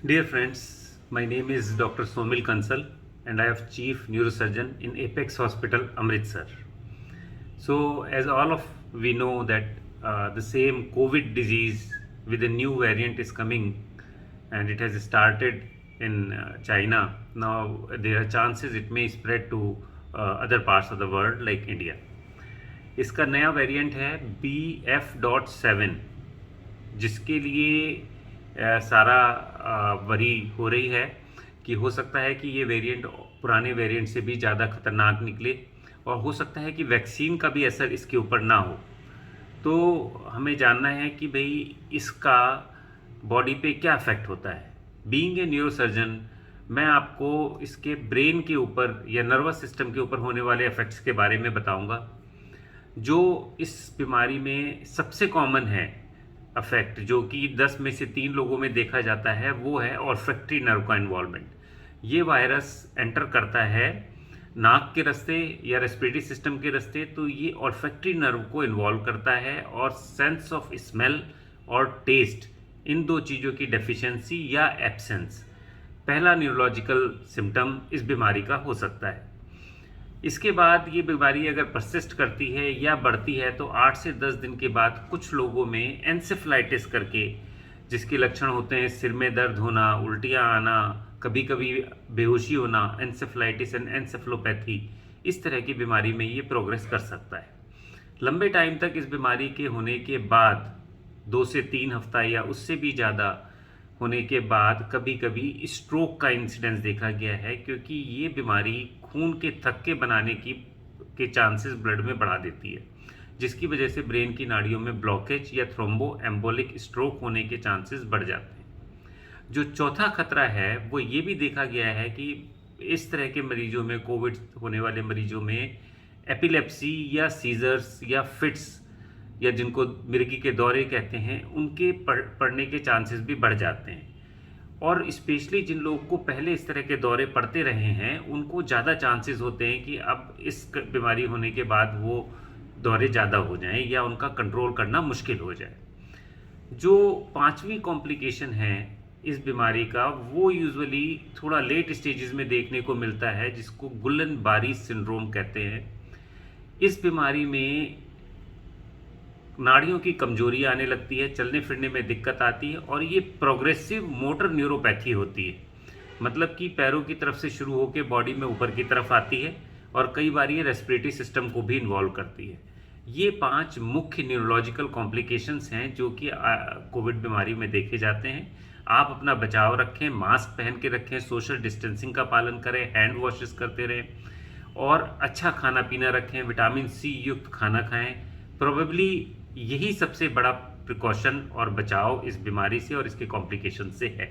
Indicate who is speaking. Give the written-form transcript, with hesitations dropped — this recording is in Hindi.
Speaker 1: Dear friends, my name is Dr. Somil Kansal and I am Chief Neurosurgeon in Apex Hospital, Amritsar. So, as all of we know that the same COVID disease with a new variant is coming and it has started in China. Now, there are chances it may spread to other parts of the world like India. इसका नया वेरिएंट है BF.7 जिसके लिए सारा वरी हो रही है कि हो सकता है कि ये वेरिएंट पुराने वेरिएंट से भी ज़्यादा खतरनाक निकले और हो सकता है कि वैक्सीन का भी असर इसके ऊपर ना हो। तो हमें जानना है कि भाई इसका बॉडी पे क्या इफ़ेक्ट होता है। बीइंग ए न्यूरोसर्जन मैं आपको इसके ब्रेन के ऊपर या नर्वस सिस्टम के ऊपर होने वाले इफ़ेक्ट्स के बारे में बताऊंगा। जो इस बीमारी में सबसे कॉमन है अफेक्ट, जो कि 10 में से 3 लोगों में देखा जाता है, वो है ऑल्फैक्टरी नर्व का इन्वॉल्वमेंट। ये वायरस एंटर करता है नाक के रास्ते या रेस्पिरेटरी सिस्टम के रास्ते, तो ये ऑल्फैक्टरी नर्व को इन्वॉल्व करता है और सेंस ऑफ स्मेल और टेस्ट, इन दो चीज़ों की डेफिशिएंसी या एब्सेंस पहला न्यूरोलॉजिकल सिम्टम इस बीमारी का हो सकता है। इसके बाद ये बीमारी अगर परसिस्ट करती है या बढ़ती है तो 8 से 10 दिन के बाद कुछ लोगों में एन्सेफलाइटिस करके, जिसके लक्षण होते हैं सिर में दर्द होना, उल्टियाँ आना, कभी कभी बेहोशी होना, एन्सेफलाइटिस एंड एन्सेफलोपैथी, इस तरह की बीमारी में ये प्रोग्रेस कर सकता है। लंबे टाइम तक इस बीमारी के होने के बाद 2 से 3 हफ्ता या उससे भी ज़्यादा होने के बाद कभी कभी स्ट्रोक का इंसिडेंस देखा गया है, क्योंकि ये बीमारी खून के थक्के बनाने के चांसेस ब्लड में बढ़ा देती है, जिसकी वजह से ब्रेन की नाड़ियों में ब्लॉकेज या थ्रोम्बो एम्बोलिक स्ट्रोक होने के चांसेस बढ़ जाते हैं। जो चौथा खतरा है वो ये भी देखा गया है कि इस तरह के मरीजों में, कोविड होने वाले मरीजों में एपिलेप्सी या सीजर्स या फिट्स या जिनको मिर्गी के दौरे कहते हैं, उनके पड़ने के चांसेस भी बढ़ जाते हैं। और स्पेशली जिन लोगों को पहले इस तरह के दौरे पड़ते रहे हैं, उनको ज़्यादा चांसेस होते हैं कि अब इस बीमारी होने के बाद वो दौरे ज़्यादा हो जाएं या उनका कंट्रोल करना मुश्किल हो जाए। जो 5वीं कॉम्प्लिकेशन है इस बीमारी का, वो यूजुअली थोड़ा लेट स्टेजेस में देखने को मिलता है, जिसको गुलन बारी सिंड्रोम कहते हैं। इस बीमारी में नाड़ियों की कमजोरी आने लगती है, चलने फिरने में दिक्कत आती है और ये प्रोग्रेसिव मोटर न्यूरोपैथी होती है। मतलब कि पैरों की तरफ से शुरू होकर बॉडी में ऊपर की तरफ आती है और कई बार ये रेस्पिरेटरी सिस्टम को भी इन्वॉल्व करती है। ये 5 मुख्य न्यूरोलॉजिकल कॉम्प्लिकेशंस हैं जो कि कोविड बीमारी में देखे जाते हैं। आप अपना बचाव रखें, मास्क पहन के रखें, सोशल डिस्टेंसिंग का पालन करें, हैंड वॉशेस करते रहें और अच्छा खाना पीना रखें, विटामिन सी युक्त खाना खाएं। प्रोबेबली यही सबसे बड़ा प्रिकॉशन और बचाव इस बीमारी से और इसके कॉम्प्लिकेशन से है।